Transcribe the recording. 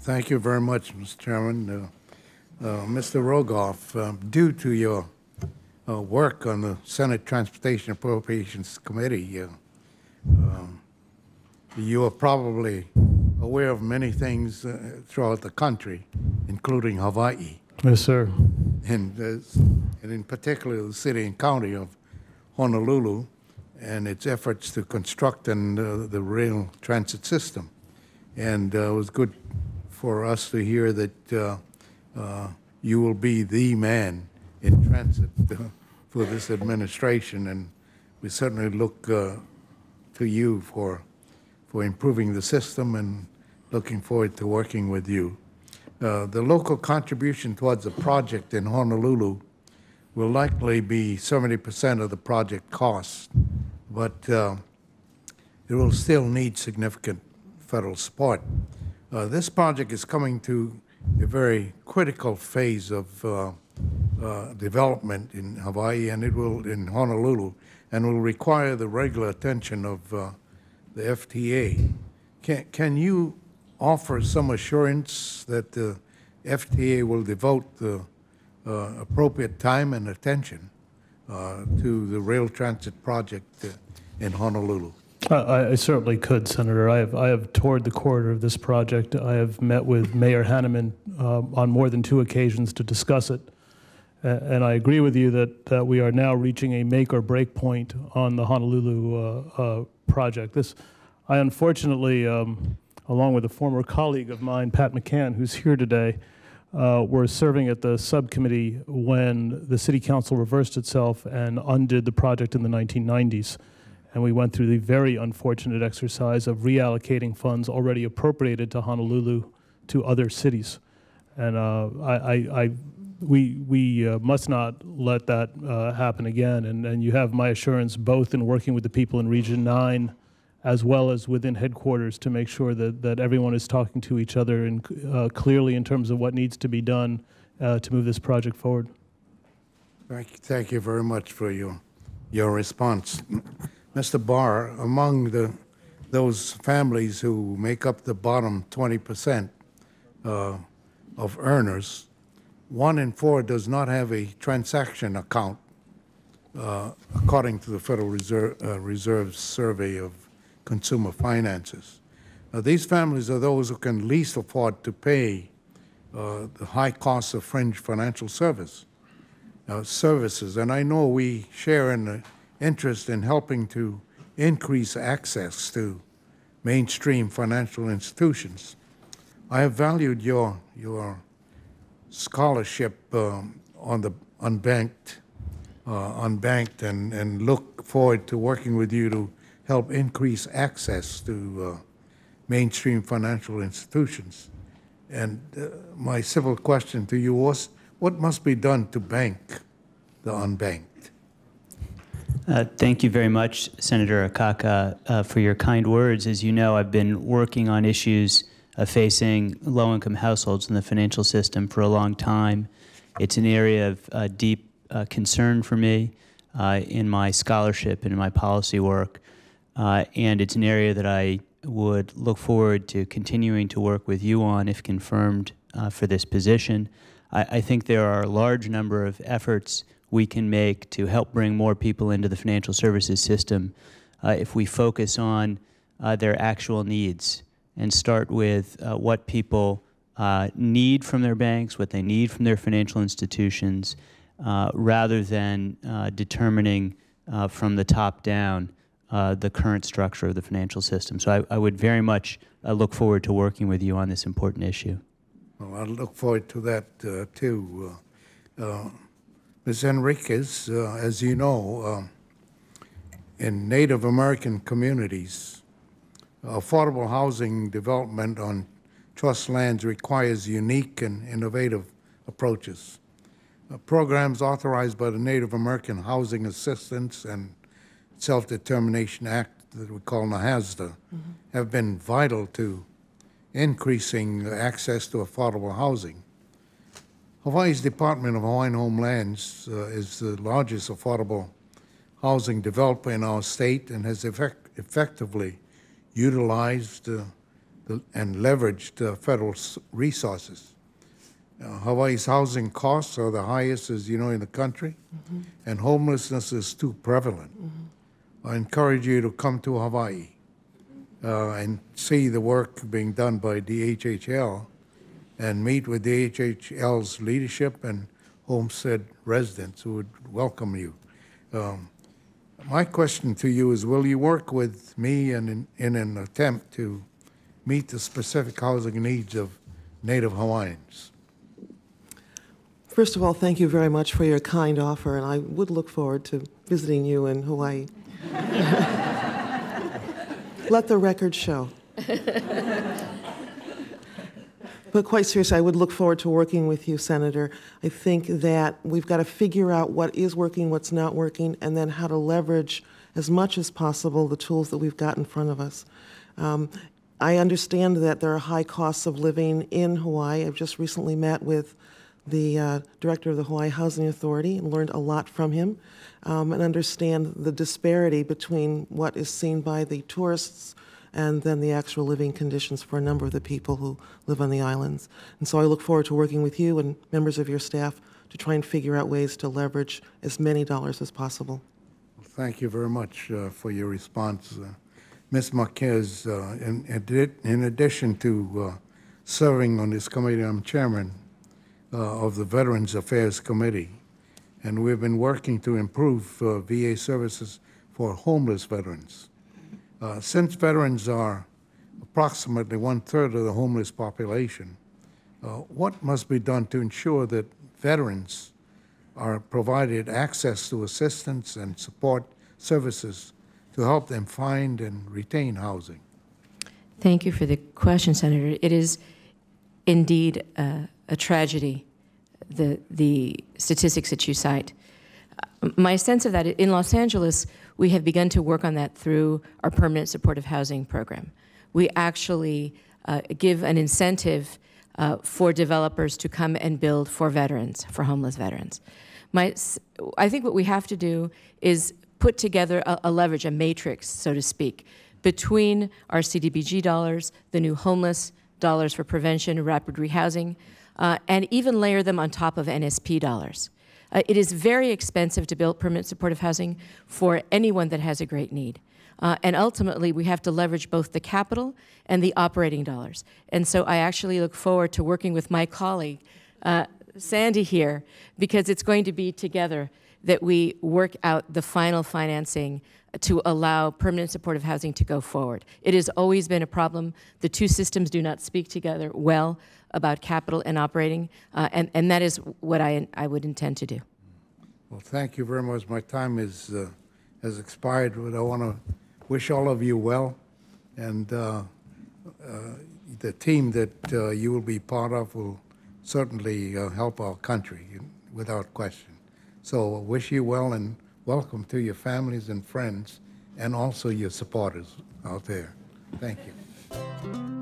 Thank you very much, Mr. Chairman. Mr. Rogoff, due to your work on the Senate Transportation Appropriations Committee, you are probably aware of many things throughout the country, including Hawaii. Yes, sir. And in particular, the city and county of Honolulu and its efforts to construct the rail transit system. And it was good for us to hear that you will be the man in transit for this administration, and we certainly look to you for improving the system and looking forward to working with you. The local contribution towards the project in Honolulu will likely be 70% of the project cost, but it will still need significant federal support. This project is coming to a very critical phase of development in Hawaii, and it will in Honolulu, and will require the regular attention of the FTA. Can you offer some assurance that the FTA will devote the appropriate time and attention to the rail transit project in Honolulu? I certainly could, Senator. I have toured the corridor of this project. I have met with Mayor Hanneman on more than 2 occasions to discuss it. And I agree with you that we are now reaching a make or break point on the Honolulu project. I unfortunately, along with a former colleague of mine, Pat McCann, who's here today, were serving at the subcommittee when the City Council reversed itself and undid the project in the 1990s. And we went through the very unfortunate exercise of reallocating funds already appropriated to Honolulu to other cities. And we must not let that happen again. And you have my assurance both in working with the people in Region 9 as well as within headquarters to make sure that everyone is talking to each other and clearly in terms of what needs to be done to move this project forward. Thank you very much for your response. Mr. Barr, among those families who make up the bottom 20% of earners, 1 in 4 does not have a transaction account, according to the Federal Reserve Survey of Consumer Finances. These families are those who can least afford to pay the high costs of fringe financial services. And I know we share an interest in helping to increase access to mainstream financial institutions. I have valued your scholarship on the unbanked and look forward to working with you to help increase access to mainstream financial institutions. And my civil question to you was, what must be done to bank the unbanked? Thank you very much, Senator Akaka, for your kind words. As you know, I've been working on issues facing low-income households in the financial system for a long time. It's an area of deep concern for me in my scholarship and in my policy work, and it's an area that I would look forward to continuing to work with you on if confirmed for this position. I think there are a large number of efforts we can make to help bring more people into the financial services system if we focus on their actual needs and start with what people need from their banks, what they need from their financial institutions, rather than determining from the top down the current structure of the financial system. So I would very much look forward to working with you on this important issue. Well, I look forward to that too. Ms. Enriquez, as you know, in Native American communities, affordable housing development on trust lands requires unique and innovative approaches. Programs authorized by the Native American Housing Assistance and Self-Determination Act that we call NAHASDA have been vital to increasing access to affordable housing. Hawaii's Department of Hawaiian Homelands is the largest affordable housing developer in our state and has effectively utilized and leverage the federal resources. Hawaii's housing costs are the highest, as you know, in the country, and homelessness is too prevalent. I encourage you to come to Hawaii and see the work being done by DHHL and meet with DHHL's leadership and homestead residents who would welcome you. My question to you is, will you work with me in an attempt to meet the specific housing needs of Native Hawaiians? First of all, thank you very much for your kind offer, and I would look forward to visiting you in Hawaii. Let the record show. But quite seriously, I would look forward to working with you, Senator. I think that we've got to figure out what is working, what's not working, and then how to leverage as much as possible the tools that we've got in front of us. I understand that there are high costs of living in Hawaii. I've just recently met with the director of the Hawaii Housing Authority and learned a lot from him, and understand the disparity between what is seen by the tourists and then the actual living conditions for a number of the people who live on the islands. And so I look forward to working with you and members of your staff to try and figure out ways to leverage as many dollars as possible. Well, thank you very much for your response. Ms. Marquez, in addition to serving on this committee, I'm chairman of the Veterans Affairs Committee, and we've been working to improve VA services for homeless veterans. Since veterans are approximately 1/3 of the homeless population, what must be done to ensure that veterans are provided access to assistance and support services to help them find and retain housing? Thank you for the question, Senator. It is indeed a tragedy, the statistics that you cite. My sense of that, in Los Angeles, we have begun to work on that through our permanent supportive housing program. We actually give an incentive for developers to come and build for veterans, for homeless veterans. I think what we have to do is put together a leverage, a matrix, so to speak, between our CDBG dollars, the new homeless dollars for prevention, rapid rehousing, and even layer them on top of NSP dollars. It is very expensive to build permanent supportive housing for anyone that has a great need. And ultimately, we have to leverage both the capital and the operating dollars. And so I actually look forward to working with my colleague, Sandy here, because it's going to be together that we work out the final financing to allow permanent supportive housing to go forward. It has always been a problem. The two systems do not speak together well about capital and operating, and that is what I would intend to do. Well, thank you very much. My time has expired, but I want to wish all of you well, and the team that you will be part of will certainly help our country, without question. So I wish you well, and welcome to your families and friends, and also your supporters out there. Thank you.